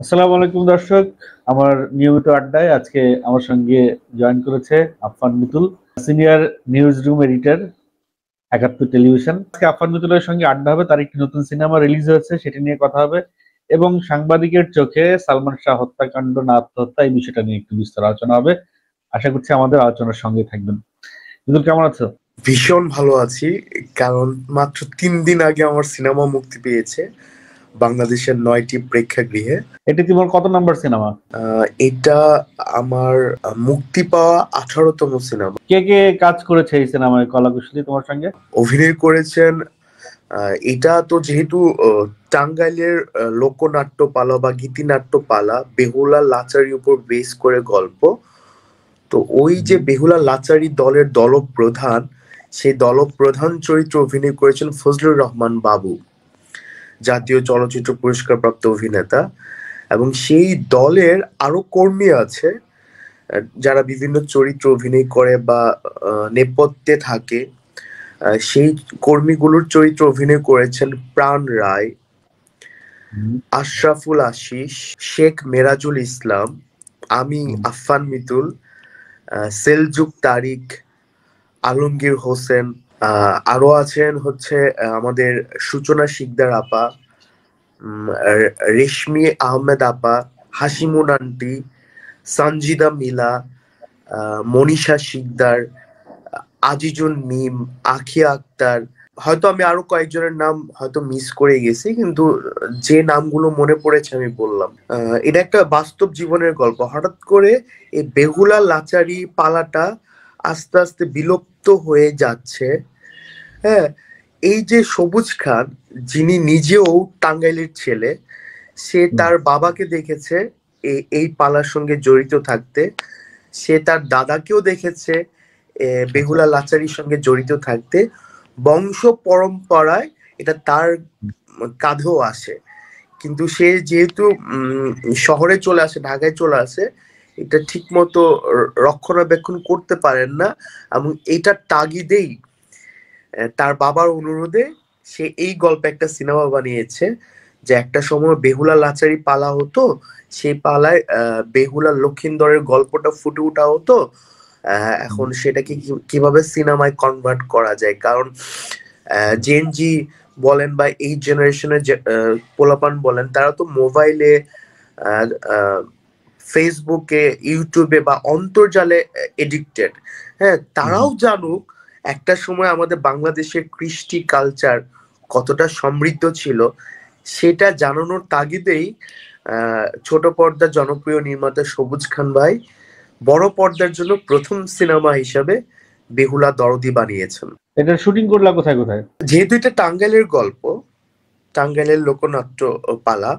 আসসালামু আলাইকুম দর্শক, আমার নিয়মিত আড্ডায় আজকে আমার সঙ্গে জয়েন করেছে Affan Mitul, senior news room editor, ৭১ television. আজকে আফফান মিতুলের সঙ্গে আড্ডা হবে, তার একটি নতুন সিনেমা রিলিজ হয়েছে, সেটি নিয়ে কথা হবে এবং সাংবাদিকের চোখে সালমান শাহ হত্যাকাণ্ড না আত্মহত্যা, এই বিষয়টা নিয়ে একটু বিস্তার আলোচনা হবে। আশা করছি আমাদের আলোচনার সঙ্গে থাকবেন। মিতুল, কেমন আছো? ভীষণ ভালো আছি, কারণ মাত্র 3 দিন আগে আমার সিনেমা মুক্তি পেয়েছে বাংলাদেশের 9টি প্রেক্ষাগৃহে। এটি তোমার কত নম্বর সিনেমা? এটা আমার মুক্তি পাওয়া 18তম সিনেমা। কে কে কাজ করেছে এই সিনেমায় কলাকুশলী তোমার সঙ্গে? অভিনয় করেছেন, এটা তো যেহেতু টাঙ্গাইলের লোকনাট্য পালা বা গীতিনাট্য পালা বেহুলা লাচারির উপর বেস করে গল্প। তো ওই যে বেহুলা লাচারি দলের দলপ্রধান, সেই দলপ্রধান চরিত্রে অভিনয় করেছেন ফজলুর রহমান বাবু, জাতীয় চলচ্চিত্র পুরস্কার প্রাপ্ত অভিনেতা। এবং সেই দলের আরো কর্মী আছে যারা বিভিন্ন চরিত্র অভিনয় করে বা নেপথ্যে থাকে। সেই কর্মীগুলোর চরিত্র অভিনয় করেছেন প্রাণ রায়, আশরাফুল আশিস, শেখ মেরাজুল ইসলাম, আমি আফফান মিতুল, সেলজুক তারিক, আলমগীর হোসেন, আরো আছেন হচ্ছে আমাদের সূচনা শিকদার আপা, রেশমি আহমেদ আপা, হাসিমুন আন্টি, সঞ্জিদা মিলা, মনীষা শিকদার, আজিজুন মিম, আখিয়া আক্তার। হয়তো আমি আরো কয়েকজনের নাম হয়তো মিস করে গেছি, কিন্তু যে নামগুলো মনে পড়েছে আমি বললাম। এটা একটা বাস্তব জীবনের গল্প। হঠাৎ করে এই বেহুলা লাচারি পালাটা আস্তে আস্তে বিলুপ্ত হয়ে যাচ্ছে। হ্যাঁ, এই যে সবুজ খান, যিনি নিজেও টাঙ্গাইলের ছেলে, সে তার বাবাকে দেখেছে এই পালার সঙ্গে জড়িত থাকতে। সে তার দাদাকেও দেখেছে বেহুলা লাচারির সঙ্গে জড়িত থাকতে। বংশ পরম্পরায় এটা তার কাঁধেও আসে, কিন্তু সে যেহেতু শহরে চলে আসে, ঢাকায় চলে আসে, এটা ঠিক মতো রক্ষণাবেক্ষণ করতে পারেন না। এবং এটার তাগিদেই, তার বাবার অনুরোধে সে এই গল্পে একটা সিনেমা বানিয়েছে। যে একটা সময় বেহুলা লাচারি পালা হতো, সেই পালায় বেহুলা লক্ষিন্দরের গল্পটা ফুটে ওঠা হতো। এখন সেটাকে কিভাবে সিনেমায় কনভার্ট করা যায়, কারণ জেনজি বলেন বা এই জেনারেশনের পোলাপান বলেন, তারা তো মোবাইলে, ফেসবুকে, ইউটিউবে বা অন্তর্জালে এডিক্টেড। হ্যাঁ, তারাও জানুক একটা সময় আমাদের বাংলাদেশের কৃষ্টি কালচার কতটা সমৃদ্ধ ছিল, সেটা জানানোর তাগিদেই ছোট পর্দার জনপ্রিয় নির্মাতা সবুজ খান ভাই বড় পর্দার জন্য প্রথম সিনেমা হিসাবে বেহুলা দরদি বানিয়েছেন। এটা শুটিং করলা কোথায় কোথায়? যেহেতু এটা টাঙ্গাইলের গল্প, টাঙ্গাইলের লোকনাট্য পালা,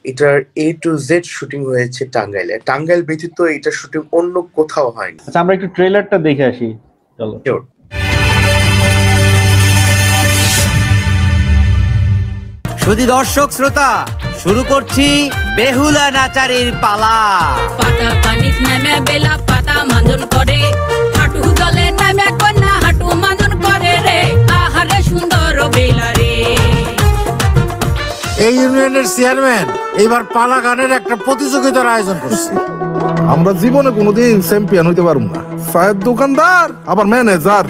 এটার A to Z শুটিং হয়েছে টাঙ্গাইলে। টাঙ্গাইল ব্যতীত এটা শুটিং অন্য কোথাও হয়নি। আচ্ছা, আমরা একটু ট্রেলারটা দেখে আসি, চলো। শুধু দর্শক শ্রোতা, শুরু করছি বেহুলা নাচারির পালা। পাতা পানিত নামে বেলা পাতা মানজন করে, হাঁটু জলে নামে কন্যা হাঁটু মানজন করে রে, আহারে সুন্দর বেলা রে। এই ইউনিয়নের চেয়ারম্যান এবার পালা গানের একটা প্রতিযোগিতার আয়োজন করছে। আমরা জীবনে কোনোদিন চ্যাম্পিয়ন হইতে পারব না। চায়ের দোকানদার আবার ম্যানেজার।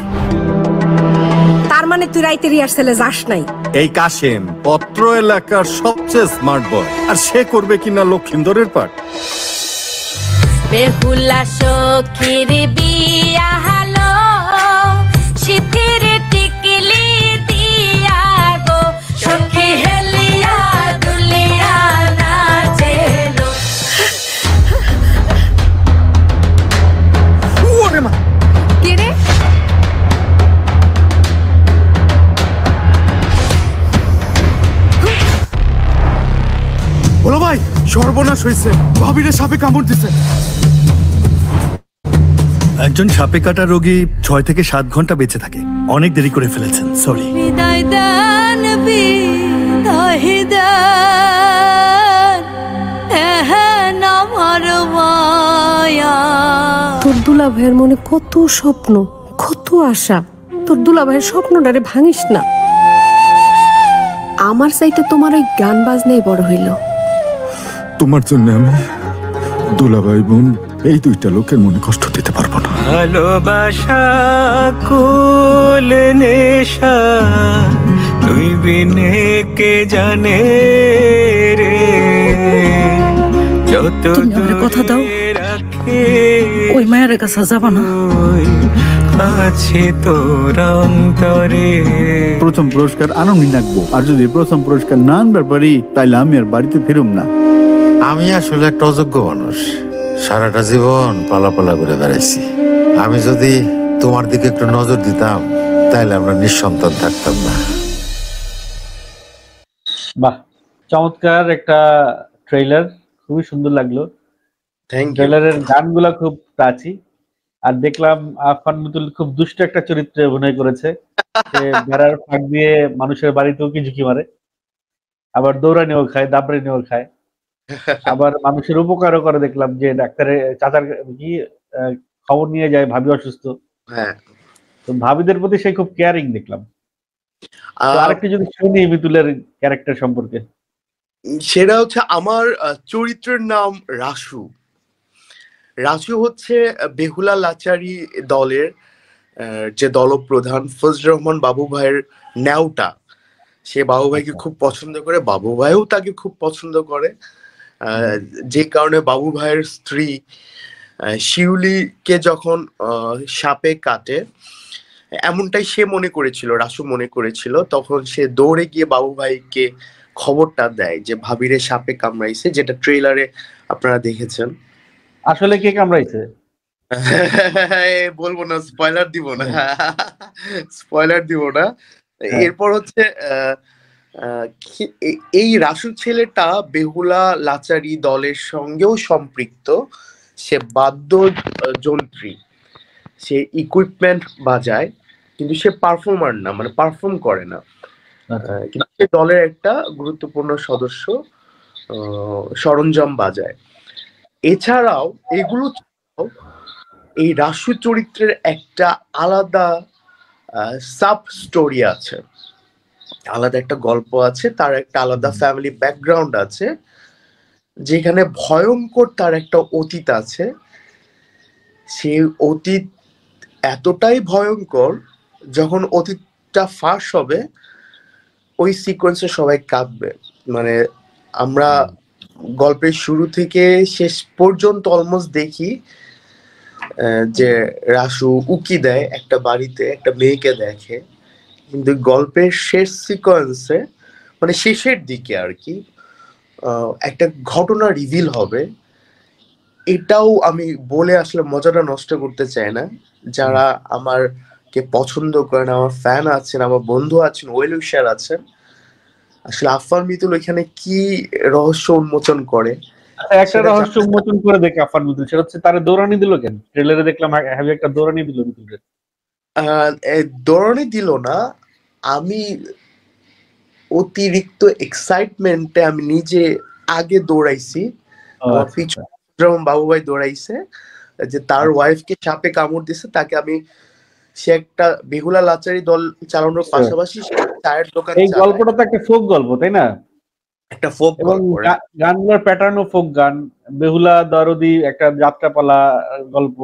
তার মানে তুই রাইতে রিহার্সেলে যাস নাই? এই কাশেম পত্র এলাকার সবচেয়ে স্মার্ট বয়, আর সে করবে কিনা লক্ষিন্দরের পাঠ। বেহুলা সখীর বিয়া হলো, শীতের টিকলি দিয়া গো, সখী হেলিয়া দুলিয়া নাচেলো। ওরে মা, কে রে? বলো ভাই, সর্বনাশ হয়েছে, ভাবিরে সাপে কামড় দিছে। একজন সাপে কাটা রোগী 6 থেকে 7 ঘন্টা বেঁচে থাকে। অনেক দেরি করে ফেলেছেন, সরি। বিদায় দান বিদায় দান, এহেন আমার মায়া। তোর দুলা ভাইয়ের মনে কত স্বপ্ন, কত আশা। তোর দুলা ভাইয়ের স্বপ্নটারে ভাঙিস না। আমার চাইতে তোমার ওই গান বাজনাই বড় হইল। তোমার জন্য আমি দুলাভাই বোন এই দুইটা লোকের মনে কষ্ট দিতে পারবো না। ভালোবাসা কুল নেশা তুই বিনে কে জানে রে, যত তুমি আমারে কথা দাও, রাখে ওই মায়ের কাছে যাবা না। আছে তোর অন্তরে। প্রথম পুরস্কার আনন্দ রাখবো, আর যদি প্রথম পুরস্কার না আনবার পারি তাইলে আমি আর বাড়িতে ফিরুম না। আমি আসলে একটা অযোগ্য মানুষ, সারাটা জীবন পালাপালা করে বেড়াইছি। আমি যদি তোমার দিকে একটু নজর দিতাম তাহলে আমরা নিঃসন্তান থাকতাম না। বাহ, চমৎকার একটা ট্রেলার, খুবই সুন্দর লাগলো। Thank you. ট্রেলারের গানগুলা খুব প্রাচী, আর দেখলাম আফফান মিতুল খুব দুষ্ট একটা চরিত্রে অভিনয় করেছে। সে বেড়ার ফাঁক দিয়ে মানুষের বাড়িতেও কি ঝুঁকি মারে, আবার দৌড়ানিও খায়, দাবড়ানিও খায়, আবার মানুষের উপকারও করে। দেখলাম যে ডাক্তারের চাচার কি খবর নিয়ে যায় ভাবি অসুস্থ, হ্যাঁ, তো ভাবিদের প্রতি সে খুব কেয়ারিং দেখলাম। তো আরেকটি যদি শুনি মিতুলের ক্যারেক্টার সম্পর্কে। সেটা হচ্ছে আমার চরিত্রের নাম রাসু। রাসু হচ্ছে বেহুলা লাচারি দলের যে দলপ্রধান ফজলুর রহমান বাবু ভাইয়ের ন্যাওটা। সে বাবু ভাইকে খুব পছন্দ করে, বাবু ভাইও তাকে খুব পছন্দ করে, যে কারণে বাবু ভাইয়ের স্ত্রী শিউলিকে যখন সাপে কাটে, এমনটাই সে মনে করেছিল, রাসু মনে করেছিল, তখন সে দৌড়ে গিয়ে বাবু ভাইকে খবরটা দেয় যে ভাবিরে সাপে কামড়াইছে, যেটা ট্রেলারে আপনারা দেখেছেন। আসলে কে কামড়াইছে বলবো না, স্পয়লার দিব না, স্পয়লার দিব না। এরপর হচ্ছে এই রাসু ছেলেটা বেহুলা লাচারি দলের সঙ্গেও সম্পৃক্ত। সে বাদ্যযন্ত্রী, সে ইকুইপমেন্ট বাজায়, কিন্তু সে পারফর্মার না, মানে পারফর্ম করে না, কিন্তু সে দলের একটা গুরুত্বপূর্ণ সদস্য, সরঞ্জাম বাজায়। এছাড়াও এগুলো এই রাসু চরিত্রের একটা আলাদা সাব স্টোরি আছে, আলাদা একটা গল্প আছে, তার একটা আলাদা ফ্যামিলি ব্যাকগ্রাউন্ড আছে, যেখানে ভয়ঙ্কর তার একটা অতীত আছে। সেই অতীত এতটাই ভয়ঙ্কর, যখন অতীতটা ফাঁস হবে ওই সিকোয়েন্সে সবাই কাঁদবে। মানে আমরা গল্পের শুরু থেকে শেষ পর্যন্ত অলমোস্ট দেখি যে রাসু উকি দেয় একটা বাড়িতে, একটা মেয়েকে দেখে, কিন্তু গল্পের শেষ সিকোয়েন্সে, মানে শেষের দিকে আর কি, একটা ঘটনা রিভিল হবে। এটাও আমি বলে আসলে মজাটা নষ্ট করতে চাই না। যারা আমারকে পছন্দ করেন, আমার ফ্যান আছেন, আমার বন্ধু আছেন, ওয়েল উইশার আছেন, আসলে আফফান মিতুল এখানে কি রহস্য উন্মোচন করে। একটা রহস্য উন্মোচন করে দেখে আফফান মিতুল, সেটা হচ্ছে তারা দৌড়ানি দিল কেন? ট্রেলারে দেখলাম হ্যাভি একটা দৌড়ানি দিল মিতুলের। দৌড়ানি দিল না, আমি অতিরিক্ত এক্সাইটমেন্টে আমি নিজে আগে দৌড়াইছি, আমার পিছু বাবু ভাই দৌড়াইছে, যে তার ওয়াইফকে সাপে কামড় দিছে, তাকে আমি, সে একটা বেহুলা লাচারি দল চালানোর পাশাপাশি চায়ের দোকান, এই গল্পটা তো একটা ফোক গল্প, তাই না? একটা ফোক গল্প, গানগুলোর প্যাটার্নও ফোক গান, বেহুলা দরদি একটা যাত্রাপালা গল্প,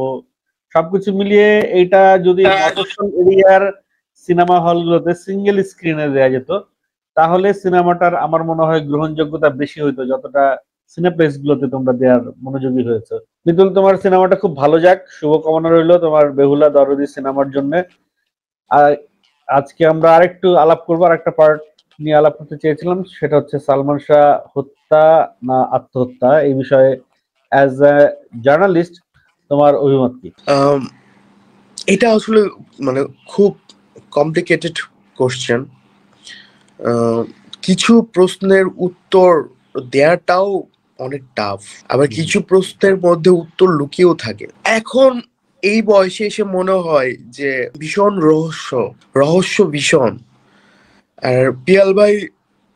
সবকিছু মিলিয়ে এইটা যদি মফস্বল এরিয়ার সিনেমা হলগুলোতে সিঙ্গেল স্ক্রিনে দেয়া যেত, তাহলে সিনেমাটার আমার মনে হয় গ্রহণযোগ্যতা বেশি হইতো, যতটা সিনেপ্লেক্স গুলোতে তোমরা দেওয়ার মনোযোগী হয়েছে। মিতুল, তোমার সিনেমাটা খুব ভালো যাক, শুভকামনা রইলো তোমার বেহুলা দরদি সিনেমার জন্য। আর আজকে আমরা আরেকটু আলাপ করবো, আরেকটা পার্ট নিয়ে আলাপ করতে চেয়েছিলাম, সেটা হচ্ছে সালমান শাহ হত্যা না আত্মহত্যা, এই বিষয়ে অ্যাজ এ জার্নালিস্ট তোমার অভিমত কি? এটা আসলে মানে খুব কমপ্লিকেটেড কোশ্চেন। কিছু প্রশ্নের উত্তর দেয়াটাও অনেক টাফ, আবার কিছু প্রশ্নের মধ্যে উত্তর লুকিয়েও থাকে। এখন এই বয়সে এসে মনে হয় যে ভীষণ রহস্য ভীষণ। আর পিয়াল ভাই,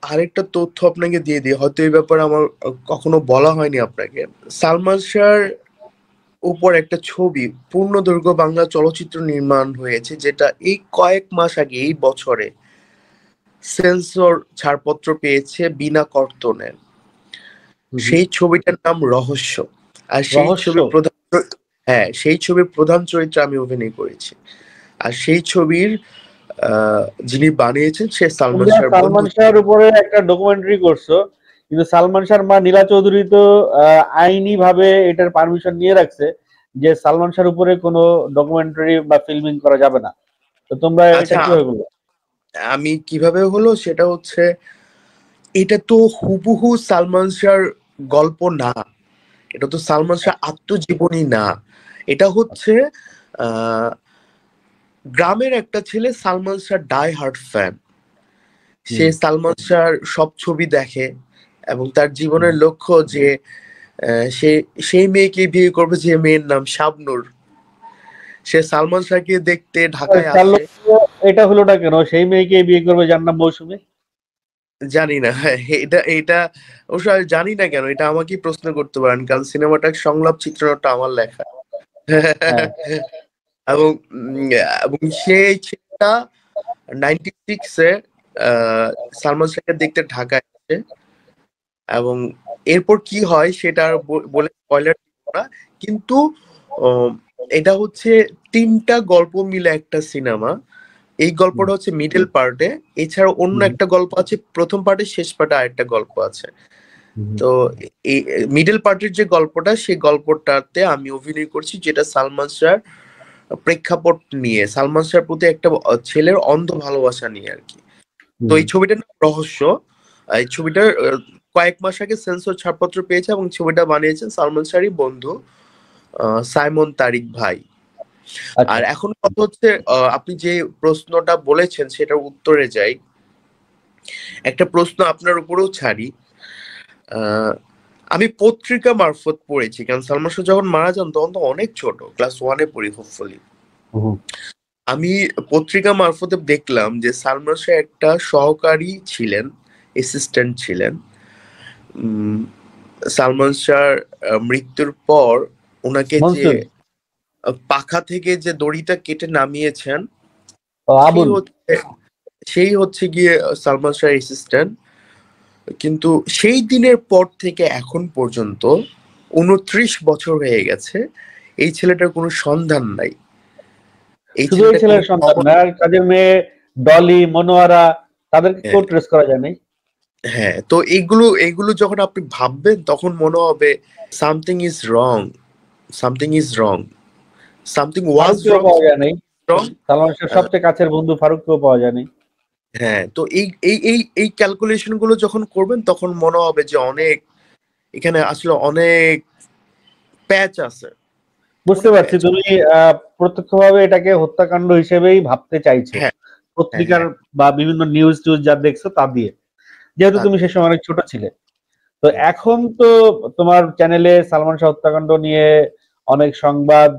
আরেকটা তথ্য আপনাকে দিয়ে দিই, হয়তো এই ব্যাপারে আমার কখনো বলা হয়নি আপনাকে। সালমান শাহর উপর একটা ছবি পূর্ণদৈর্ঘ্য বাংলা চলচ্চিত্র নির্মাণ হয়েছে, যেটা এই কয়েক মাস আগে, এই বছরে সেন্সর ছাড়পত্র পেয়েছে বিনা কর্তনে। সেই ছবিটার নাম রহস্য। আর সেই রহস্য? ছবির সেই ছবির প্রধান চরিত্রে আমি অভিনয় করেছি। আর সেই ছবির যিনি বানিয়েছেন সে সালমান তোমরা শাহর বন্ধু। সালমান শাহর উপরে একটা ডকুমেন্টারি করছো, কিন্তু সালমান শাহর মা নীলা চৌধুরী তো আইনি ভাবে এটার পারমিশন নিয়ে রাখছে যে সালমান শাহর উপরে কোনো ডকুমেন্টারি বা ফিল্মিং করা যাবে না। তো তোমরা এটা আচ্ছা, কিভাবে বলবো? আমি কিভাবে হলো সেটা হচ্ছে, এটা তো হুবহু সালমান শাহর গল্প না, এটা তো সালমান শাহ আত্মজীবনী না। এটা হচ্ছে গ্রামের একটা ছেলে Salman Shah die hard fan. সে সালমান শাহর সব ছবি দেখে এবং তার জীবনের লক্ষ্য যে সে সেই মেয়েকে বিয়ে করবে যে মেয়ের নাম শাবনূর। সে সালমান শাহকে দেখতে ঢাকায় আসে। এটা হলোটা কেন? সেই মেয়েকে বিয়ে করবে যার নাম মৌসুমী? জানি না, এটা এটা অবশ্য আমি জানি না কেন, এটা আমাকেই প্রশ্ন করতে পারেন, কারণ সিনেমাটার সংলাপ চিত্রনাট্য আমার লেখা। এবং এবং সেই ছেলেটা 96-এ সালমান শাহকে দেখতে ঢাকায় আসে। এবং এরপর কি হয় সেটা আর বলে স্পয়লার দিব না, কিন্তু এটা হচ্ছে 3টা গল্প মিলে একটা সিনেমা। এই গল্পটা হচ্ছে মিডল পার্টে, এছাড়া অন্য একটা গল্প আছে প্রথম পার্টে, শেষ পার্টে আরেকটা গল্প আছে। তো এই মিডল পার্টের যে গল্পটা, সেই গল্পটাতে আমি অভিনয় করছি, যেটা সালমান শাহর প্রেক্ষাপট নিয়ে, সালমান শাহর প্রতি একটা ছেলের অন্ধ ভালোবাসা নিয়ে আর কি। তো এই ছবিটার নাম রহস্য। এই ছবিটার কয়েক মাস আগে সেন্সর ছাড়পত্র পেয়েছে এবং ছবিটা বানিয়েছেন সালমান শাহরই বন্ধু সাইমন তারিক ভাই। আর এখন কথা হচ্ছে, আপনি যে প্রশ্নটা বলেছেন সেটার উত্তরে যাই। একটা প্রশ্ন আপনার উপরেও ছাড়ি। আমি পত্রিকা মারফত পড়েছি, কারণ সালমান শাহ যখন মারা যান তখন তো অনেক ছোট, ক্লাস 1-এ পড়ি হোপফুলি। আমি পত্রিকা মারফতে দেখলাম যে সালমান শাহ একটা সহকারী ছিলেন, অ্যাসিস্ট্যান্ট ছিলেন। সালমান শাহর মৃত্যুর পর ওনাকে যে পাখা থেকে যে দড়িটা কেটে নামিয়েছেন, সেই হচ্ছে গিয়ে সালমান শাহর অ্যাসিস্ট্যান্ট। কিন্তু সেই দিনের পর থেকে এখন পর্যন্ত 29 বছর হয়ে গেছে, এই ছেলেটার কোনো সন্ধান নাই। এই ছেলের সন্তান না, কাজের মেয়ে ডলি, মনোয়ারা, তাদেরকে কোন ট্রেস করা যায় নাই। হ্যাঁ, তো এইগুলো যখন আপনি ভাববেন তখন মনে হবে something is wrong, something is wrong, something was wrong. Salman শাহর সবচেয়ে কাছের বন্ধু ফারুককেও পাওয়া যায়নি। হ্যাঁ, তো এই ক্যালকুলেশন গুলো যখন করবেন তখন মনে হবে যে এখানে আসলে অনেক প্যাচ আছে। বুঝতে পারছি, তুমি প্রত্যক্ষভাবে এটাকে হত্যাকাণ্ড হিসেবেই ভাবতে চাইছো পত্রিকার বা বিভিন্ন নিউজ যা দেখছো তা দিয়ে, যেহেতু তুমি সে সময় অনেক ছোট ছিলে। তো এখন তো তোমার চ্যানেলে সালমান শাহ হত্যাকাণ্ড নিয়ে অনেক সংবাদ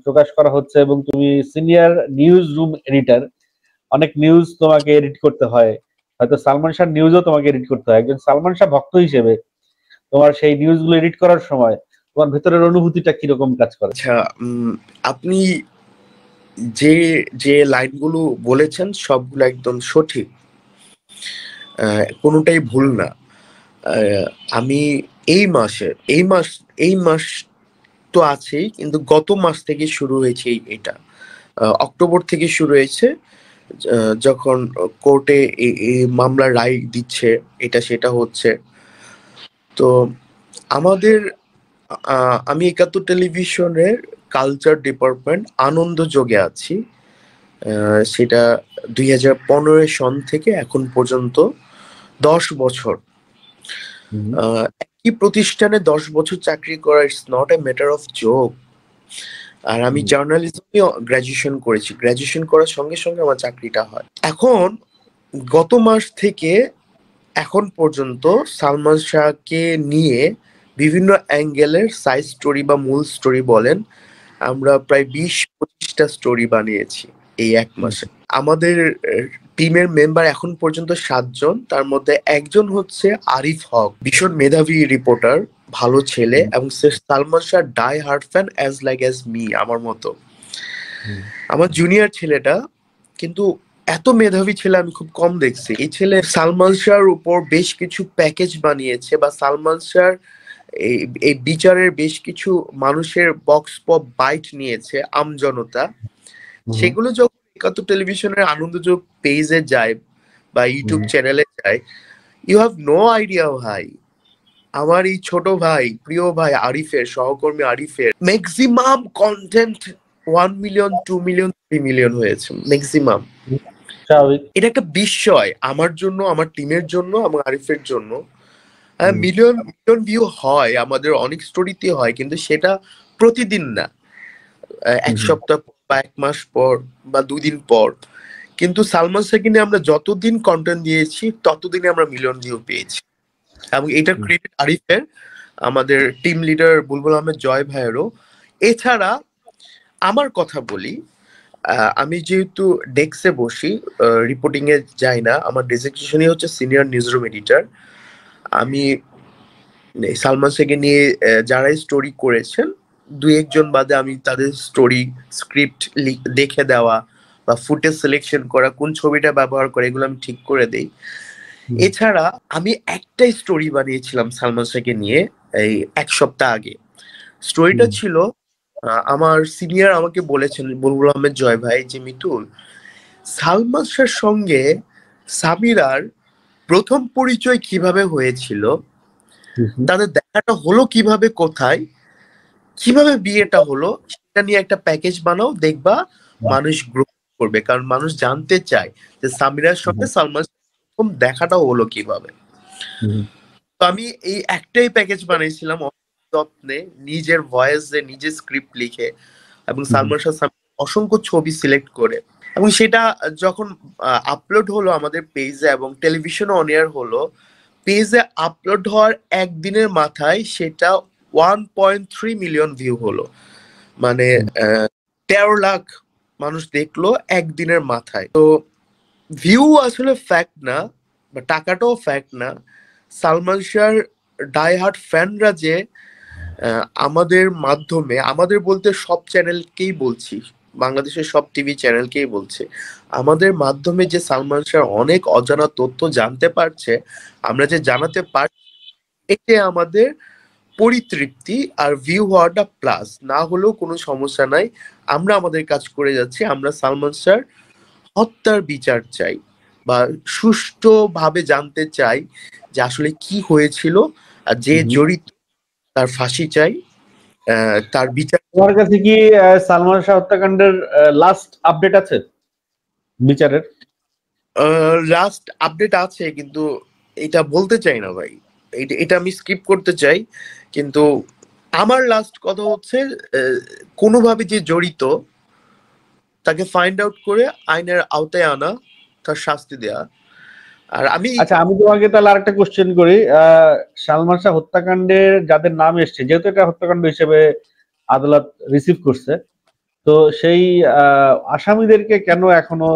প্রকাশ করা হচ্ছে এবং তুমি সিনিয়র নিউজ রুম এডিটর, অনেক নিউজ তোমাকে এডিট করতে হয়, হয়তো সালমান শাহ নিউজও তোমাকে এডিট করতে হয়। একজন সালমান শাহ ভক্ত হিসেবে তোমার সেই নিউজগুলো এডিট করার সময় তোমার ভেতরের অনুভূতিটা কিরকম কাজ করে? আচ্ছা, আপনি যে লাইনগুলো বলেছেন সবগুলো একদম সঠিক, কোনোটাই ভুল না। আমি এই মাস তো আছেই, কিন্তু গত মাস থেকে শুরু হয়েছে এটা, অক্টোবর থেকে শুরু হয়েছে, যখন কোর্টে এই মামলার রায় দিচ্ছে, এটা সেটা হচ্ছে। তো আমি 71 টেলিভিশনের কালচার ডিপার্টমেন্ট আনন্দ যোগে আছি। সেটা 2015 সন থেকে এখন পর্যন্ত 10 বছর। একই প্রতিষ্ঠানে 10 বছর চাকরি করা it's not a matter of joke. আর আমি জার্নালিজমে গ্রাজুয়েশন করেছি, গ্রাজুয়েশন করার সঙ্গে সঙ্গে আমার চাকরিটা হয়। এখন গত মাস থেকে এখন পর্যন্ত সালমান শাহকে নিয়ে বিভিন্ন অ্যাঙ্গেলের সাইড স্টোরি বা মূল স্টোরি বলেন, আমরা প্রায় 20-25টা স্টোরি বানিয়েছি এই এক মাসে। আমাদের টিমের মেম্বার এখন পর্যন্ত 7 জন, তার মধ্যে একজন হচ্ছে আরিফ হক, ভীষণ মেধাবী রিপোর্টার, ভালো ছেলে, এবং সে Salman Shah die hard fan as me, আমার মতো। আমার জুনিয়র ছেলেটা কিন্তু এত মেধাবী ছেলে আমি খুব কম দেখছি। এই ছেলে সালমান শাহর উপর বেশ কিছু প্যাকেজ বানিয়েছে, বা সালমান শাহর এই বিচারের বেশ কিছু মানুষের বক্স পপ বাইট নিয়েছে আমজনতা। সেগুলো যখন একাত্তর টেলিভিশনের আনন্দযোগ পেজে যায় বা ইউটিউব চ্যানেলে যায়, ইউ হ্যাভ নো আইডিয়া ভাই। আমার এই ছোট ভাই, প্রিয় ভাই আরিফের, সহকর্মী আরিফের maximum content 1 million, 2 million, 3 million হয়েছে ম্যাক্সিমাম। এটা একটা বিস্ময় আমার জন্য, আমার টিমের জন্য, আমার আরিফের জন্য। মিলিয়ন মিলিয়ন ভিউ হয়, আমাদের অনেক স্টোরিতে হয়, কিন্তু সেটা প্রতিদিন না, এক সপ্তাহ বা 1 মাস পর বা 2 দিন পর। কিন্তু সালমান শাহকে নিয়ে আমরা যতদিন কন্টেন্ট দিয়েছি ততদিনে আমরা মিলিয়ন ভিউ পেয়েছি, এবং এটার ক্রেডিট আরিফের, আমাদের টিম লিডার বুলবুল আহমেদ জয় ভাইয়েরও। এছাড়া আমার কথা বলি, আমি যেহেতু ডেস্কে বসি, রিপোর্টিং এ যাই না, আমার ডেজিগনেশনই হচ্ছে সিনিয়র নিউজরুম এডিটর। আমি সালমান শাহকে নিয়ে যারাই স্টোরি করেছেন 2-1 জন বাদে আমি তাদের স্টোরি স্ক্রিপ্ট দেখে দেওয়া বা ফুটেজ সিলেকশন করা, কোন ছবিটা ব্যবহার করে, এগুলো আমি ঠিক করে দেই। এছাড়া আমি একটাই স্টোরি বানিয়েছিলাম সালমান শাহকে নিয়ে এই 1 সপ্তাহ আগে। স্টোরিটা ছিল, আমার সিনিয়র আমাকে বলেছেন বুলবুল আহমেদ জয় ভাই, যে মিতুল, সালমান শাহর সঙ্গে সামিরার প্রথম পরিচয় কিভাবে হয়েছিল, তাদের দেখাটা হলো কিভাবে, কোথায়, কিভাবে বিয়েটা হলো, সেটা নিয়ে একটা প্যাকেজ বানাও, দেখবা মানুষ গ্রহণ করবে, কারণ মানুষ জানতে চায় যে সামিরার সঙ্গে সালমান প্রথম দেখাটা হলো কিভাবে। তো আমি এই একটাই প্যাকেজ বানাইছিলাম যত্নে, নিজের ভয়েসে, নিজের স্ক্রিপ্ট লিখে, এবং সালমান শাহ অসংখ্য ছবি সিলেক্ট করে, এবং সেটা যখন আপলোড হলো আমাদের পেজে এবং টেলিভিশনে অন এয়ার হলো, পেজে আপলোড হওয়ার একদিনের মাথায় সেটা 1.3 মিলিয়ন ভিউ হলো। মানে 13 লাখ মানুষ দেখলো একদিনের মাথায়। তো ভিউ আসলে ফ্যাক্ট না, বা টাকাটাও ফ্যাক্ট না। সালমান শাহর ডাই হার্ট ফ্যানরা যে আমাদের মাধ্যমে, আমাদের বলতে সব চ্যানেলকেই বলছি, বাংলাদেশের সব টিভি চ্যানেলকেই বলছে, আমাদের মাধ্যমে যে সালমান শাহর অনেক অজানা তথ্য জানতে পারছে, আমরা যে জানাতে পারছি, এতে আমাদের পরিতৃপ্তি আর ভিউ হওয়াটা প্লাস। না হলেও কোনো সমস্যা নাই, আমরা আমাদের কাজ করে যাচ্ছি। আমরা সালমান শাহর হত্যার বিচার চাই, বা সুষ্ঠুভাবে জানতে চাই যে আসলে কি হয়েছিল, আর যে জড়িত তার ফাঁসি চাই, তার বিচার। তোমার কাছে কি সালমান শাহ হত্যাকাণ্ডের লাস্ট আপডেট আছে বিচারের? লাস্ট আপডেট আছে, কিন্তু এটা বলতে চাই না ভাই, এটা আমি স্কিপ করতে চাই। কিন্তু আমার লাস্ট কথা হচ্ছে, কোনোভাবে যে জড়িত তাকে ফাইন্ড আউট করে আইনের আওতায় আনা, তার শাস্তি দেয়া। আর আচ্ছা, আমি তোমাকে তাহলে আরেকটা কোশ্চেন করি। সালমান শাহ হত্যাকাণ্ডের যাদের নাম এসছে, যেহেতু এটা হত্যাকাণ্ড হিসেবে আদালত রিসিভ করছে, তো সেই আসামিদেরকে কেন এখনো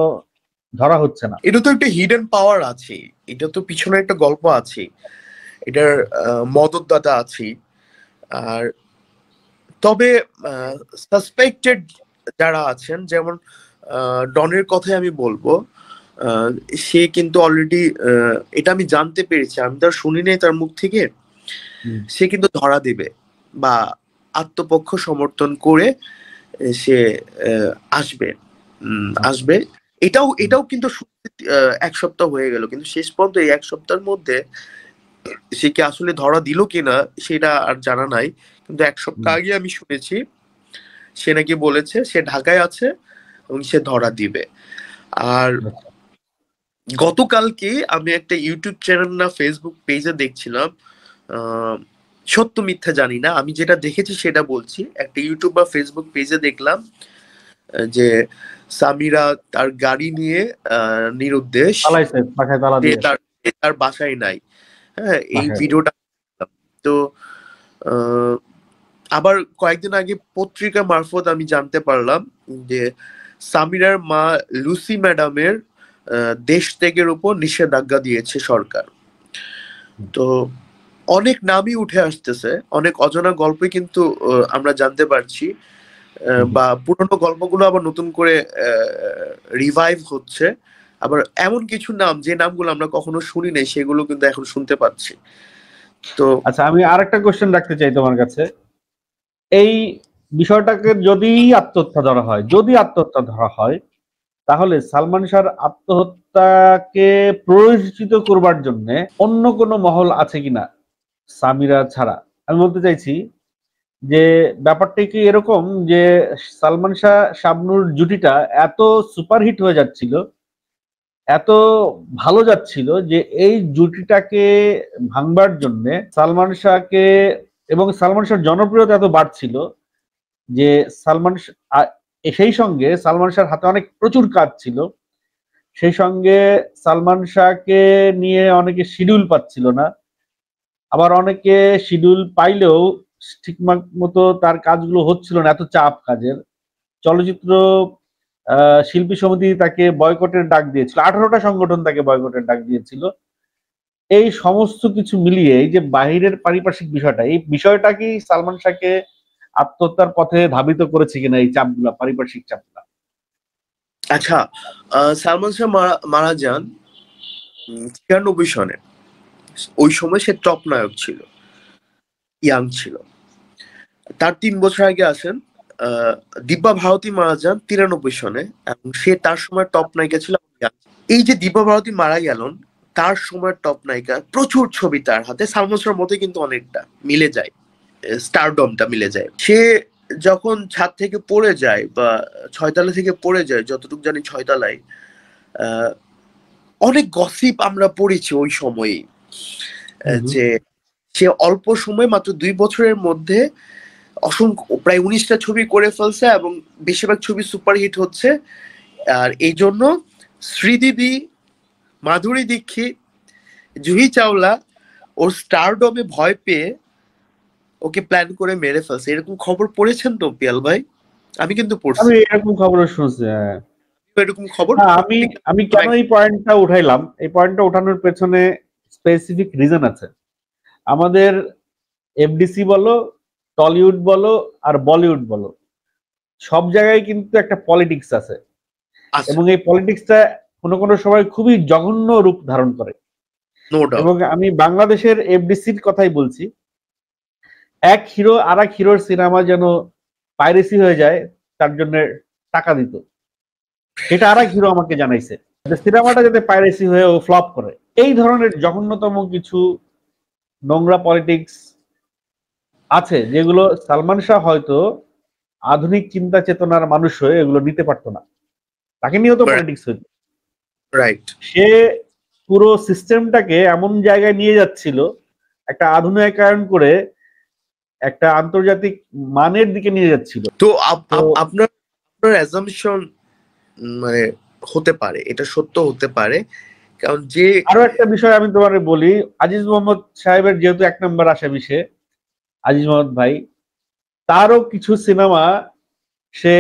ধরা হচ্ছে না? এটা তো একটা হিডেন পাওয়ার আছে, এটা তো পিছনে একটা গল্প আছে, এটার মদতদাতা আছে। আর তবে সাসপেক্টেড যারা আছেন, যেমন ডনের কথাই আমি বলবো, সে কিন্তু অলরেডি, এটা আমি জানতে পেরেছি, আমি তো শুনি নাই তার মুখ থেকে, সে কিন্তু ধরা দেবে বা আত্মপক্ষ সমর্থন করে সে আসবে। এটাও কিন্তু 1 সপ্তাহ হয়ে গেল, কিন্তু শেষ পর্যন্ত এই 1 সপ্তাহের মধ্যে সে কি আসলে ধরা দিল কিনা সেটা আর জানা নাই। কিন্তু 1 সপ্তাহ আগে আমি শুনেছি সে নাকি বলেছে সে ঢাকায় আছে এবং সে ধরা দিবে। আর গতকালকে আমি একটা ইউটিউব চ্যানেল না ফেসবুক পেজে দেখছিলাম, সত্য মিথ্যা জানি না, আমি যেটা দেখেছি সেটা বলছি। একটা ইউটিউব বা ফেসবুক পেজে দেখলাম যে সামিরা তার গাড়ি নিয়ে নিরুদ্দেশ তার বাসায় নাই। হ্যাঁ, এই ভিডিওটা। তো আবার কয়েকদিন আগে পত্রিকা মারফত আমি জানতে পারলাম যে সামিরার মা লুসি ম্যাডামের দেশ ত্যাগের উপর নিষেধাজ্ঞা দিয়েছে সরকার। তো অনেক নামই উঠে আসতেছে, অনেক অজানা গল্পই কিন্তু আমরা জানতে পারছি, বা পুরনো গল্পগুলো আবার নতুন করে রিভাইভ হচ্ছে, আবার এমন কিছু নাম যে নামগুলো আমরা কখনো শুনি নাই সেগুলো কিন্তু এখন শুনতে পাচ্ছি। তো আচ্ছা, আমি আরেকটা কোশ্চেন রাখতে চাই তোমার কাছে। এই বিষয়টাকে যদি আত্মহত্যা ধরা হয় তাহলে সালমান শাহর আত্মহত্যাকে প্ররোচিত করবার জন্য অন্য কোনো মহল আছে কিনা সামিরা ছাড়া? আমি বলতে চাইছি যে ব্যাপারটা কি এরকম যে সালমান শাহ শাবনূর জুটিটা এত সুপারহিট হয়ে যাচ্ছিল, এত ভালো যাচ্ছিল যে এই জুটিটাকে ভাঙবার জন্য সালমান শাহকে, এবং সালমান শাহর জনপ্রিয়তা এত বাড়ছিল যে সেই সঙ্গে সালমান শাহর হাতে অনেক প্রচুর কাজ ছিল, সেই সঙ্গে সালমান শাহকে নিয়ে অনেকে শিডিউল পাচ্ছিল না, আবার অনেকে শিডিউল পাইলেও ঠিক মতো তার কাজগুলো হচ্ছিল না, এত চাপ কাজের। চলচ্চিত্র শিল্পী সমিতি তাকে বয়কটের ডাক দিয়েছিল, 18টা সংগঠন তাকে বয়কটের ডাক দিয়েছিল। এই সমস্ত কিছু মিলিয়ে এই যে বাহিরের পারিপার্শ্বিক বিষয়টা, এই বিষয়টা কি সালমান শাহকে আত্মহত্যার পথে ধাবিত করেছে কিনা, এই চাপগুলা, পারিপার্শ্বিক চাপগুলা? আচ্ছা, সালমান শাহ মারা যান 96 সনে। ওই সময় সে টপ নায়ক ছিল, ইয়াং ছিল। তার 3 বছর আগে আসেন দিব্যা ভারতী মারা যান 93 সনে, এবং সে তার সময় টপ নায়িকা ছিল। এই যে দিব্যা ভারতী মারা গেলেন, তার সময় টপ নায়িকা, প্রচুর ছবি তার হাতে, সালমান শাহর মতো কিন্তু অনেকটা মিলে যায়, স্টারডমটা মিলে যায়। সে যখন ছাদ থেকে পড়ে যায় বা 6 তলা থেকে পড়ে যায়, যতটুকু জানি 6 তলায়, অনেক গসিপ আমরা পড়েছি ওই সময়ে যে সে অল্প সময়, মাত্র 2 বছরের মধ্যে অসংখ্য, প্রায় 19টা ছবি করে ফেলছে এবং বেশিরভাগ ছবি সুপারহিট হচ্ছে। আর এই জন্য শ্রীদেবী, মাধুরী দীক্ষিত, জুহি চাওলা ওর স্টারডমে ভয় পেয়ে ওকে প্ল্যান করে মেরে ফেলছে। এরকম খবর পড়েছেন তো পিয়াল ভাই? আমি কিন্তু পড়ছি, আমি এরকম খবর শুনছি। এরকম খবর। আমি কেন এই পয়েন্টটা উঠাইলাম, এই পয়েন্টটা উঠানোর পেছনে স্পেসিফিক রিজন আছে। আমাদের এফডিসি বলো, টলিউড বলো আর বলিউড বলো, সব জায়গায় কিন্তু একটা পলিটিক্স আছে, এবং এই পলিটিক্সটা কোনো কোনো সময় খুবই জঘন্য রূপ ধারণ করে। এবং আমি বাংলাদেশের এফডিসির কথাই বলছি। এক হিরো আর এক হিরোর সিনেমা যেন পাইরেসি হয়ে যায় তার জন্য টাকা দিত, সেটা আর এক হিরো আমাকে জানাইছে, সিনেমাটা যাতে পাইরেসি হয়ে ও ফ্লপ করে। এই ধরনের জঘন্যতম কিছু নোংরা পলিটিক্স আছে যেগুলো সালমান শাহ হয়তো আধুনিক চিন্তা চেতনার মানুষ হয়ে এগুলো নিতে পারতো না, তাকে নিয়েও তো পলিটিক্স হইতো। রাইট, সে পুরো সিস্টেমটাকে এমন জায়গায় নিয়ে যাচ্ছিল, একটা আধুনিকায়ন করে একটা আন্তর্জাতিক মানের দিকে নিয়ে যাচ্ছিল। তো আপনার অ্যাজাম্পশন মানে হতে পারে, এটা সত্য হতে পারে, কারণ যে আরো একটা বিষয় আমি তোমারে বলি, আজিজ মোহাম্মদ সাহেবের যেহেতু 1 নম্বর আসামি সে, আজিজ মোহাম্মদ ভাই, তারও কিছু সিনেমা সে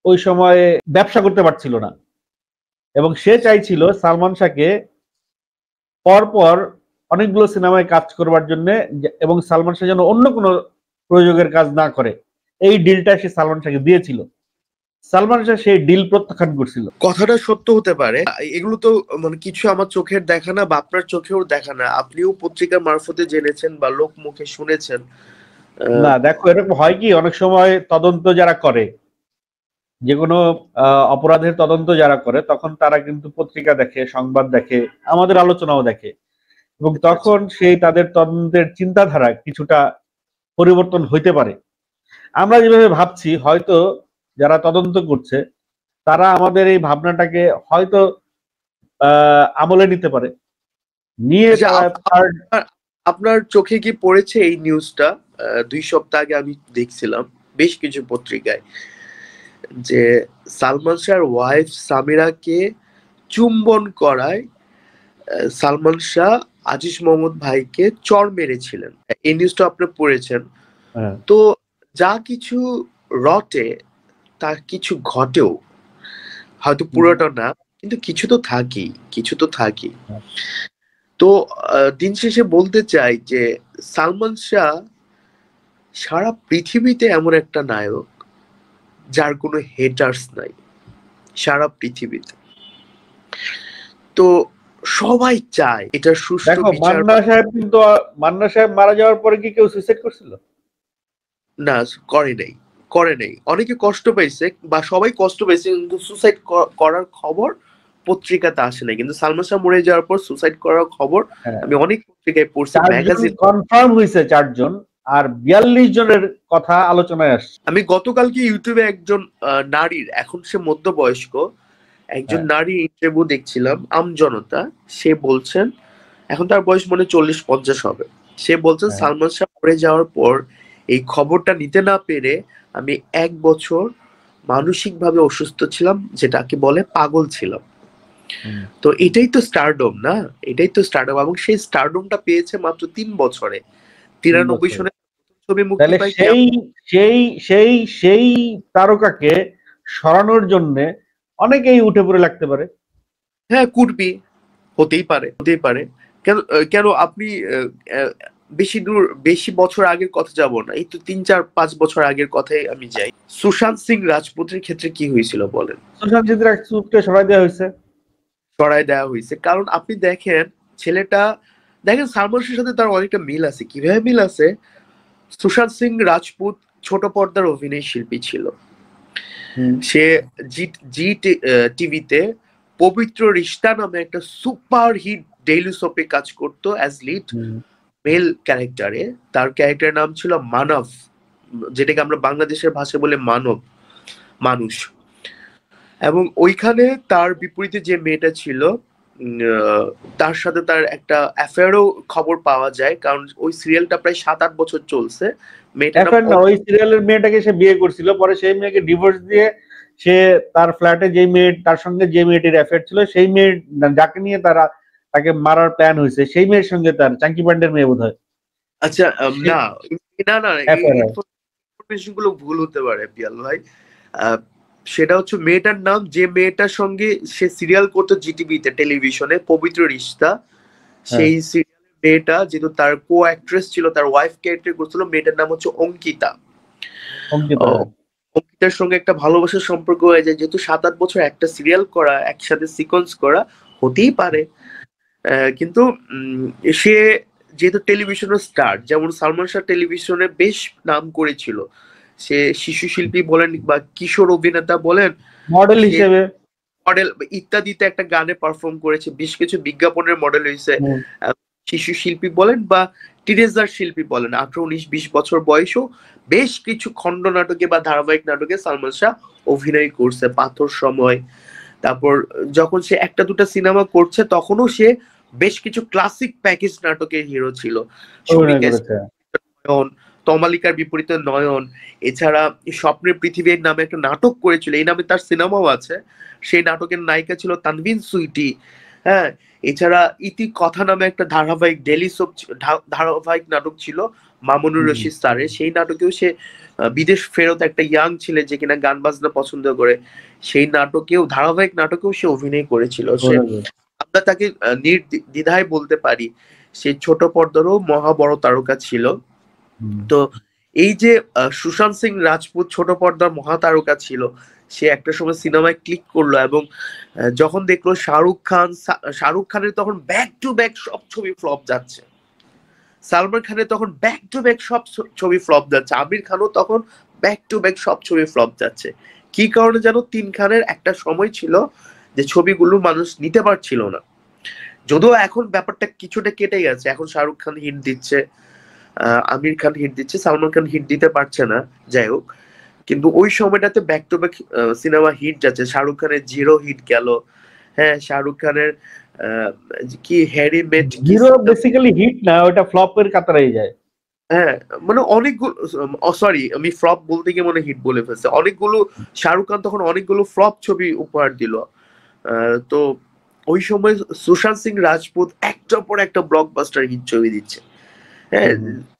ওই সময়ে ব্যবসা করতে পারছিল না, এবং সে চাইছিল সালমান শাহকে পরপর অনেকগুলো সিনেমায় কাজ করবার জন্য, এবং সালমান শাহ যেন অন্য কোনো প্রযোগের কাজ না করে, এই ডিলটা সে সালমান শাহকে দিয়েছিল। সালমান শাহ সেই ডিল প্রত্যাখ্যান করছিল। কথাটা সত্য হতে পারে, এগুলো তো মানে কিছু আমার চোখের দেখা না বা আপনার চোখেও দেখা না, আপনিও পত্রিকার মারফতে জেনেছেন বা লোক মুখে শুনেছেন। না দেখো, এরকম হয় কি, অনেক সময় তদন্ত যারা করে, যে কোনো অপরাধের তদন্ত যারা করে, তখন তারা কিন্তু পত্রিকা দেখে, সংবাদ দেখে, আমাদের আলোচনাও দেখে, এবং তখন সেই তাদের তদন্তের চিন্তাধারা কিছুটা পরিবর্তন হইতে পারে। আমরা যেভাবে ভাবছি, হয়তো যারা তদন্ত করছে তারা আমাদের এই ভাবনাটাকে হয়তো আমলে নিতে পারে, নিয়ে আপনার চোখে কি পড়েছে এই নিউজটা? 2 সপ্তাহ আগে আমি দেখছিলাম বেশ কিছু পত্রিকায় যে সালমান শাহর ওয়াইফ সামিরাকে চুম্বন করায় সালমান শাহ আজিজ মোহাম্মদ ভাইকে চড় মেরেছিলেন। এই নিউজটা আপনি পড়েছেন তো? যা কিছু রটে তার কিছু ঘটেও, হয়তো পুরোটা না, কিন্তু কিছু তো থাকি। তো দিন শেষে বলতে চাই যে সালমান শাহ সারা পৃথিবীতে এমন একটা নায়ক যার কোনো হেটার্স নাই, সারা পৃথিবীতে। তো সবাই চায় এটা সুষ্ঠু দেখো বিচার। মান্না সাহেব মারা যাওয়ার পরে কি কেউ সুইসাইড করছিল? না, করে নাই। অনেকে কষ্ট পাইছে বা সবাই কষ্ট পাইছে, কিন্তু সুসাইড করার খবর পত্রিকাতে আসে নাই। কিন্তু সালমান শাহ মরে যাওয়ার পর সুসাইড করার খবর আমি অনেক পত্রিকায় পড়ছি, ম্যাগাজিন কনফার্ম হয়েছে 4 জন, আর 42 জনের কথা আলোচনায় আসছে। আমি গতকালকে ইউটিউবে একজন নারীর, এখন সে মধ্যবয়স্ক একজন নারী ইন্টারভিউ দেখছিলাম, আমজনতা। সে বলছেন, এখন তার বয়স মনে 40-50 হবে। সে বলছেন সালমান শাহ মরে যাওয়ার পর এই খবরটা নিতে না পেরে আমি 1 বছর মানসিকভাবে অসুস্থ ছিলাম, যেটাকে বলে পাগল ছিলাম। তো এটাই তো স্টারডম না, এটাই তো স্টারডম। এবং সেই স্টারডমটা পেয়েছে মাত্র 3 বছরে। 93 সনে ছবি মুক্তি পায়। সেই তারকাকে সরানোর জন্য অনেকেই উঠে পড়ে লাগতে পারে। হ্যাঁ, কুটবি হতেই পারে। কেন আপনি বেশি বছর আগের কথা যাব না, এই তো 3-4-5 বছর আগের কথাই আমি যাই। সুশান্ত সিং রাজপুতের ক্ষেত্রে কি হয়েছিল বলেন? সুশান্ত সিং রাজপুতকে সরাই দেওয়া হয়েছে। কারণ আপনি দেখেন সালমান শাহের সাথে তার অনেকটা মিল আছে। কিভাবে মিল আছে? সুশান্ত সিং রাজপুত ছোট পর্দার অভিনয় শিল্পী ছিল। সে জি টিভিতে পবিত্র রিশতা নামে একটা সুপার হিট ডেইলি সোপে কাজ করতো অ্যাজ লিড মেল ক্যারেক্টারে। তার ক্যারেক্টারের নাম ছিল মানব, যেটাকে আমরা বাংলাদেশের ভাষায় বলে মানুষ। এবং ওইখানে তার বিপরীতে যে মেয়েটা ছিল, তার সাথে তার একটা অ্যাফেয়ারও খবর পাওয়া যায়, কারণ ওই সিরিয়ালটা প্রায় 7-8 বছর চলছে। ওই সিরিয়ালের মেয়েটাকে সে বিয়ে করছিল, পরে সেই মেয়েকে ডিভোর্স দিয়ে সে তার ফ্ল্যাটে তার সঙ্গে যে মেয়েটির অ্যাফেয়ার ছিল, সেই মেয়ে যাকে নিয়ে তাকে মারার প্ল্যান হয়েছে, সেই মেয়ের সঙ্গে তার চাঙ্কি পান্ডের মেয়ে বোধ হয়। আচ্ছা, না ইনফরমেশন গুলো ভুল হতে পারে পিয়াল ভাই। সেটা হচ্ছে মেয়েটার নাম, যে মেয়েটার সঙ্গে সে সিরিয়াল করতো জিটিভিতে টেলিভিশনে, পবিত্র রিশতা। সেই সিরিয়ালের মেয়েটা যেহেতু তার কো অ্যাক্ট্রেস ছিল, তার ওয়াইফ ক্যারেক্টার করছিল, মেয়েটার নাম হচ্ছে অঙ্কিতা। অঙ্কিতার সঙ্গে একটা ভালোবাসার সম্পর্ক হয়ে যায়, যেহেতু 7-8 বছর একটা সিরিয়াল করা, একসাথে সিকোয়েন্স করা হতেই পারে। কিন্তু সে যেহেতু টেলিভিশনের স্টার, যেমন সালমান শাহ টেলিভিশনে বেশ নাম করেছিল। সে শিশু শিল্পী বলেন বা কিশোর অভিনেতা বলেন, মডেল হিসেবে ইত্যাদিতে একটা গানে পারফর্ম করেছে, বেশ কিছু বিজ্ঞাপনের মডেল হয়েছে। শিশু শিল্পী বলেন বা টিনেজার শিল্পী বলেন, 18-19-20 বছর বয়সও বেশ কিছু খণ্ড নাটকে বা ধারাবাহিক নাটকে সালমান শাহ অভিনয় করছে। পাথর সময়, তারপর যখন সে 1-2টা সিনেমা করছে, তখনও সে বেশ কিছু ক্লাসিক প্যাকেজ নাটকের হিরো ছিল। তমালিকার বিপরীতে নয়ন, এছাড়া স্বপ্নের পৃথিবীর নামে একটা নাটক করেছিল, এই নামে তার সিনেমাও আছে। সেই নাটকের নায়িকা ছিল তানভিন সুইটি। হ্যাঁ, এছাড়া ইতি কথা নামে একটা ধারাবাহিক ডেইলি সোপ ধারাবাহিক নাটক ছিল মামুনুর রশিদ স্যারের। সেই নাটকেও সে বিদেশ ফেরত একটা ইয়াং ছেলে যে কিনা গান বাজনা পছন্দ করে, সেই নাটকেও ধারাবাহিক নাটকেও সে অভিনয় করেছিল। আমরা তাকে নির্দ্বিধায় বলতে পারি সে ছোট পর্দারও মহা বড় তারকা ছিল। তো এই যে সুশান্ত সিং রাজপুত ছোট পর্দার মহা তারকা ছিল, সে একটা সময় সিনেমায় ক্লিক করলো, এবং যখন দেখলো শাহরুখ খানের তখন ব্যাক টু ব্যাক সব ছবি ফ্লপ যাচ্ছে, সালমান খানের তখন ব্যাক টু ব্যাক সব ছবি ফ্লপ যাচ্ছে, আমির খানও তখন ব্যাক টু ব্যাক সব ছবি ফ্লপ যাচ্ছে। কি কারণে জানো? 3 খানের একটা সময় ছিল যে ছবিগুলো মানুষ নিতে পারছিল না। যদিও এখন ব্যাপারটা কিছুটা কেটে গেছে, এখন শাহরুখ খান হিট দিচ্ছে, আমির খান হিট দিচ্ছে, সালমান খান হিট দিতে পারছে না। যাই হোক, কিন্তু ওই সময়টাতে back to back cinema hit যাচ্ছে। শাহরুখ খানের জিরো হিট গেল। হ্যাঁ, শাহরুখ খানের কি হ্যারি মেট জিরো বেসিক্যালি হিট না, ওটা ফ্লপের কাতারেই যায়। হ্যাঁ, মানে অনেকগুলো, সরি আমি ফ্লপ বলতে গিয়ে মনে হিট বলে ফেলছে। অনেকগুলো শাহরুখ খান তখন অনেকগুলো ফ্লপ ছবি উপহার দিল। তো ওই সময় সুশান্ত সিং রাজপুত একটার পর একটা ব্লকবাস্টার হিট ছবি দিচ্ছে। হ্যাঁ,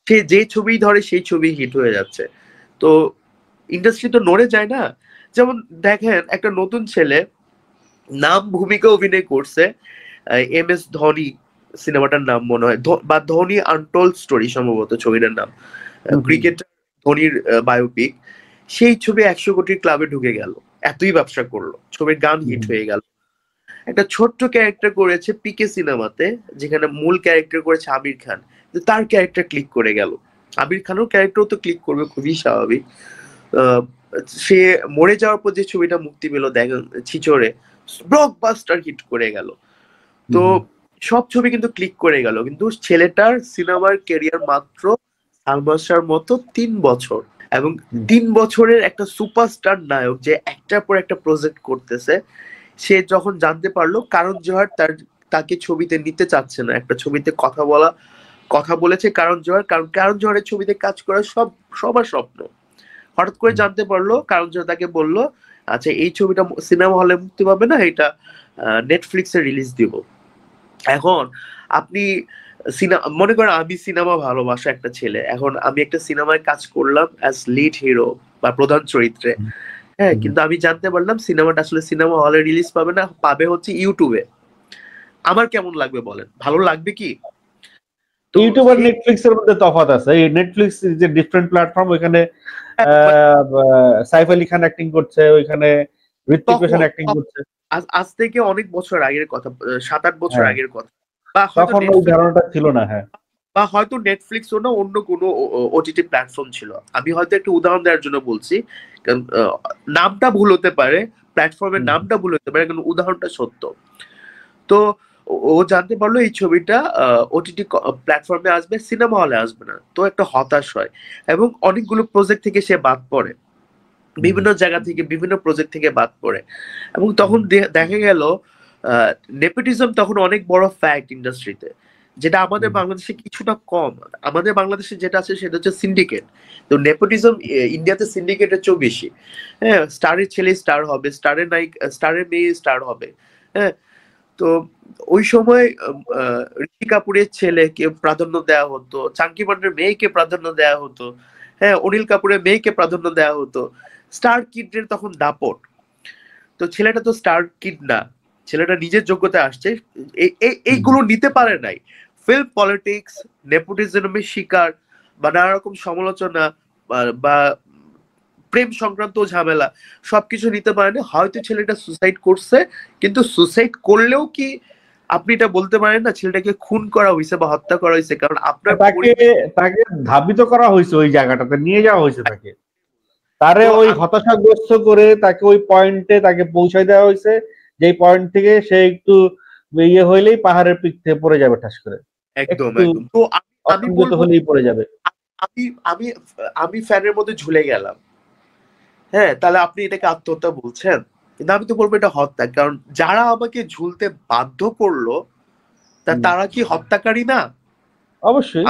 সে যে ছবি ধরে সেই ছবি হিট হয়ে যাচ্ছে। তো ইন্ডাস্ট্রি তো নড়ে যায় না। যেমন দেখেন, একটা নতুন ছেলে নাম ভূমিকা অভিনয় করছে, MS ধোনি সিনেমাটার নাম মনে হয়, বা ধোনি আনটোল্ড স্টোরি সম্ভবত ছবিটার নাম, ক্রিকেটার ধোনির বায়োপিক। সেই ছবি 100 কোটির ক্লাবে ঢুকে গেল, এতই ব্যবসা করলো, ছবির গান হিট হয়ে গেল। একটা ছোট্ট ক্যারেক্টার করেছে পিকে সিনেমাতে, যেখানে মূল ক্যারেক্টার করেছে আমির খান, তার ক্যারেক্টার ক্লিক করে গেল। আমির খানের ক্যারেক্টারও তো ক্লিক করবে, খুবই স্বাভাবিক। সে মরে যাওয়ার পর যে ছবিটা মুক্তি পেল দেখেন ছিচড়ে, ব্লকবাস্টার হিট করে গেল। তো সব ছবি কিন্তু ক্লিক করে গেল, কিন্তু ছেলেটার সিনেমার ক্যারিয়ার মাত্র সালমান শাহর মতো 3 বছর, এবং 3 বছরের একটা সুপারস্টার নায়ক যে একটার পর একটা প্রজেক্ট করতেছে, সে যখন জানতে পারলো কারণ জোহর তাকে ছবিতে নিতে চাচ্ছে না, একটা ছবিতে কথা বলেছে কারণ জোহর, কারণ কারণ জোহরের ছবিতে কাজ করা সবার স্বপ্ন। হঠাৎ করে জানতে পারলো কারণ জোহর তাকে বললো, আচ্ছা এই ছবিটা সিনেমা হলে মুক্তি পাবে না, এটা নেটফ্লিক্সে রিলিজ দিব। এখন আপনি মনে করেন আমি সিনেমা ভালোবাসা একটা ছেলে, এখন আমি একটা সিনেমায় কাজ করলাম অ্যাজ লিড হিরো বা প্রধান চরিত্রে, হ্যাঁ, কিন্তু আমি জানতে পারলাম সিনেমাটা আসলে সিনেমা হলে রিলিজ পাবে না, পাবে হচ্ছে ইউটিউবে। আমার কেমন লাগবে বলেন? ভালো লাগবে কি? ইউটিউব আর নেটফ্লিক্স এর মধ্যে তফাৎ আছে। এই Netflix is a different platform, ওখানে সাইফ আলী খান অ্যাক্টিং করছে, ওইখানে ঋত্বিক রোশন অ্যাক্টিং করছে। আজ থেকে অনেক বছর আগের কথা, 7-8 বছর আগের কথা, বা তখন ওই ধারণাটা ছিল না। হ্যাঁ, বা হয়তো নেটফ্লিক্স ও না অন্য কোনো ওটিটি প্ল্যাটফর্ম ছিল। আমি হয়তো একটা উদাহরণ দেওয়ার জন্য বলছি, কারণ নামটা ভুল হতে পারে, প্ল্যাটফর্মের নামটা ভুল হতে পারে, কিন্তু উদাহরণটা সত্য। তো ও জানতে পারলো এই ছবিটা ওটিটি প্ল্যাটফর্মে আসবে, সিনেমা হলে আসবে না, তো একটা হতাশ হয় এবং অনেকগুলো প্রজেক্ট থেকে সে বাদ পড়ে, বিভিন্ন জায়গা থেকে বিভিন্ন প্রজেক্ট থেকে বাদ পড়ে। এবং তখন দেখা গেল নেপোটিজম তখন অনেক বড় ফ্যাক্ট ইন্ডাস্ট্রিতে, যেটা আমাদের বাংলাদেশে কিছুটা কম। আমাদের বাংলাদেশে যেটা আছে সেটা হচ্ছে সিন্ডিকেট, তো নেপোটিজম ইন্ডিয়াতে সিন্ডিকেটের চেয়েও বেশি। হ্যাঁ, স্টারের ছেলে স্টার হবে, স্টারের মেয়ে স্টার হবে। হ্যাঁ, তো ওই সময় ঋষি কাপুরের ছেলেকে প্রাধান্য দেওয়া হতো, চাঙ্কি পান্ডের মেয়েকে প্রাধান্য দেওয়া হতো, হ্যাঁ, অনিল কাপুরের মেয়েকে প্রাধান্য দেওয়া হতো। স্টার কিডের তখন দাপট। তো ছেলেটা তো স্টার কিড না, ছেলেটা নিজের যোগ্যতায় আসছে, এইগুলো নিতে পারে নাই। ফিল্ম পলিটিক্স, নেপোটিজমের শিকার বা নানা রকম সমালোচনা বা প্রেম সংক্রান্ত ঝামেলা সবকিছু নিতে পারে না। হয়তো ছেলেটা সুসাইড করছে, কিন্তু সুসাইড করলেও কি আপনি এটা বলতে পারেন না ছেলেটাকে খুন করা হয়েছে বা হত্যা করা হয়েছে? কারণ আপনার তাকে ধাবিত করা হয়েছে, ওই জায়গাটাতে নিয়ে যাওয়া হয়েছে, তাকে তারে ওই হতাশাগ্রস্ত করে তাকে ওই পয়েন্টে তাকে পৌঁছায় দেওয়া হয়েছে, যে পয়েন্ট থেকে সে একটু ইয়ে হইলেই পাহাড়ের পিক থেকে পড়ে যাবে ঠাস করে, একদম একদম। তো আমি বলবো হলেই পড়ে যাবে। আমি ফ্যানের মধ্যে ঝুলে গেলাম, হ্যাঁ, তাহলে আপনি এটাকে আত্মহত্যা বলছেন? কিন্তু আমি তো বলবো এটা হত্যা, কারণ যারা আমাকে ঝুলতে বাধ্য করলো তারা কি হত্যাকারী না? অবশ্যই।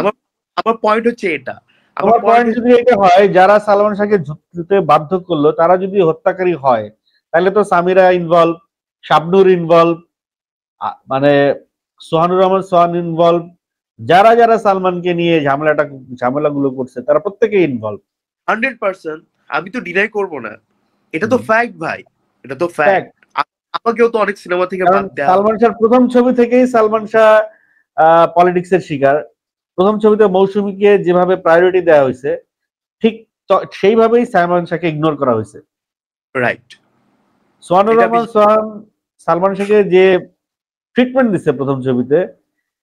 আমার পয়েন্ট হচ্ছে এটা। আমার পয়েন্ট যদি এটা হয়, যারা সালমান শাহকে ঝুলতে বাধ্য করলো তারা যদি হত্যাকারী হয়, তাহলে তো সামিরা ইনভলভ, শাবনুর ইনভলভ, মানে সোহানুর রহমান সোহান ইনভলভ, যারা যারা সালমানকে নিয়ে ঝামেলাগুলো করছে তারা প্রত্যেকে ইনভলভ। 100%। আমি তো ডিনাই করব না, এটা তো ফ্যাক্ট ভাই, এটা তো ফ্যাক্ট। আমাকেও তো অনেক সিনেমা থেকে বাদ দেয়া। সালমান শাহর প্রথম ছবি থেকেই সালমান শাহ পলিটিক্সের শিকার। প্রথম ছবিতে মৌসুমীকে যেভাবে প্রায়োরিটি দেওয়া হয়েছে, ঠিক সেইভাবেই সালমান শাহকে ইগনোর করা হয়েছে। রাইট। সোহানুর রহমান সোহান সালমান শাহকে যে ট্রিটমেন্ট দিচ্ছে প্রথম ছবিতে,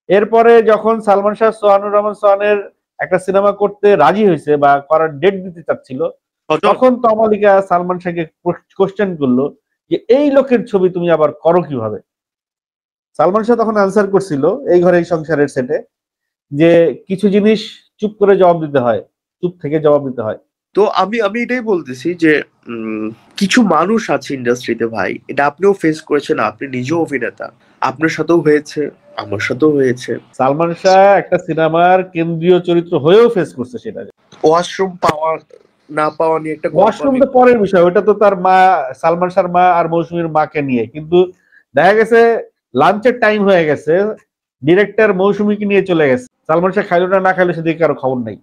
এরপরে যখন সালমান শাহ সোহানুর রহমান সোহানের একটা সিনেমা করতে রাজি হয়েছে বা করার ডেট দিতে চাচ্ছিল, তখন তমালিকা সালমান শাহকে কোশ্চেন করলো যে এই লোকের ছবি তুমি আবার করো কিভাবে। সালমান শাহ তখন আনসার করছিল এই ঘরে এই সংসারের সেটে, যে কিছু জিনিস চুপ করে জবাব দিতে হয়, চুপ থেকে জবাব দিতে হয়। তো আমি এটাই বলতেছি যে কিছু মানুষ আছে ইন্ডাস্ট্রিতে ভাই, এটা আপনিও ফেস করেছেন, আপনি নিজেও অভিনেতা, আপনার সাথেও হয়েছে, আমার সাথেও হয়েছে। সালমান শাহ একটা সিনেমার কেন্দ্রীয় চরিত্র হয়েও ফেস করছে সেটা। ওয়াশরুম পাওয়া না পাওয়া নিয়ে একটা ওয়াশরুম তো পরের বিষয়, ওটা তো তার মা, সালমান শাহর মা আর মৌসুমীর মাকে নিয়ে। কিন্তু দেখা গেছে লাঞ্চের টাইম হয়ে গেছে, ডিরেক্টর মৌসুমীকে নিয়ে চলে গেছে, সালমান শাহ খাইলো না খাইলো সেদিকে কারো খবর নাই।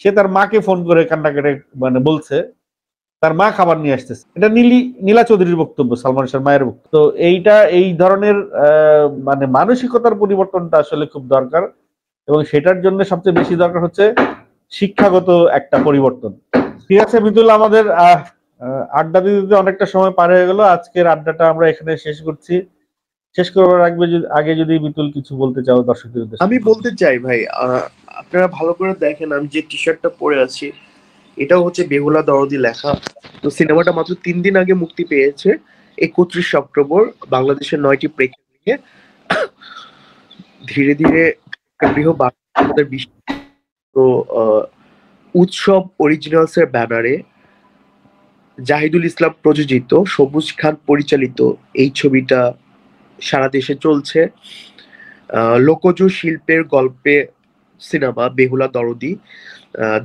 সে তার মাকে ফোন করে কান্নাকাটি মানে বলছে তার মা খাবার নিয়ে আসতেছে। এটা নীলা চৌধুরীর বক্তব্য, সালমান শাহর মায়ের বক্তব্য। তো এই ধরনের মানে মানসিকতার পরিবর্তনটা আসলে খুব দরকার, এবং সেটার জন্য সবচেয়ে বেশি দরকার হচ্ছে শিক্ষাগত একটা পরিবর্তন। ঠিক আছে মিতুল, আমাদের আড্ডা দিতে অনেকটা সময় পার হয়ে গেল। আজকের আড্ডাটা আমরা এখানে শেষ করছি। শেষ করবার আগে যদি মিতুল কিছু বলতে চাও দর্শকদের উদ্দেশ্যে। আমি বলতে চাই ভাই, আপনারা ভালো করে দেখেন, আমি যে টি শার্টটা পরে আছি এটাও হচ্ছে বেহুলা দরদি লেখা। তো সিনেমাটা মাত্র 3 দিন আগে মুক্তি পেয়েছে, 31 অক্টোবর বাংলাদেশের 9টি প্রেক্ষাগৃহে। ধীরে ধীরে আমাদের বিশ্ব তো উৎসব অরিজিনালস এর ব্যানারে জাহিদুল ইসলাম প্রযোজিত, সবুজ খান পরিচালিত এই ছবিটা সারা দেশে চলছে। লোকজ শিল্পের গল্পে সিনেমা বেহুলা দরদি,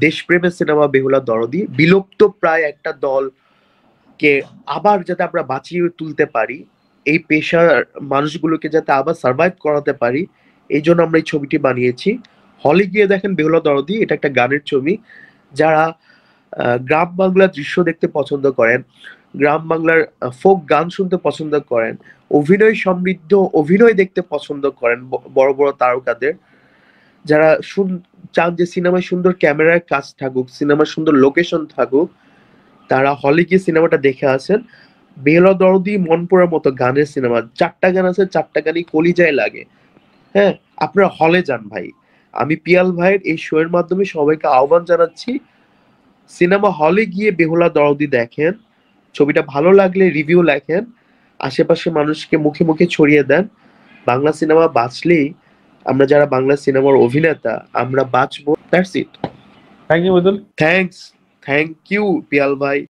দেশপ্রেমের সিনেমা বেহুলা দরদি, বিলুপ্ত প্রায় একটা দলকে আবার যাতে আমরা বাঁচিয়ে তুলতে পারি, এই পেশার মানুষগুলোকে যাতে আবার সার্ভাইভ করাতে পারি, এই জন্য আমরা এই ছবিটি বানিয়েছি। হলে গিয়ে দেখেন বেহুলা দরদি, এটা একটা গানের ছবি। যারা গ্রাম বাংলার দৃশ্য দেখতে পছন্দ করেন, গ্রাম বাংলার ফোক গান শুনতে পছন্দ করেন, অভিনয় সমৃদ্ধ অভিনয় দেখতে পছন্দ করেন বড় বড় তারকাদের, যারা চান যে সিনেমায় সুন্দর ক্যামেরার কাজ থাকুক, সিনেমার সুন্দর লোকেশন থাকুক, তারা হলে গিয়ে সিনেমাটা দেখে আসেন। বেহুলা দরদি মন পড়ার মতো গানের সিনেমা, 4টা গান আছে, 4টা গানই কলিজায় লাগে। হ্যাঁ, আপনারা হলে যান ভাই। আমি পিয়াল ভাইয়ের এই শো এর মাধ্যমে সবাইকে আহ্বান জানাচ্ছি, সিনেমা হলে গিয়ে বেহুলা দরদি দেখেন, ছবিটা ভালো লাগলে রিভিউ লেখেন, আশেপাশে মানুষকে মুখে মুখে ছড়িয়ে দেন। বাংলা সিনেমা বাঁচলেই আমরা যারা বাংলা সিনেমার অভিনেতা আমরা বাঁচবো। That's it. Thank you Mitul. Thank you Piyal ভাই।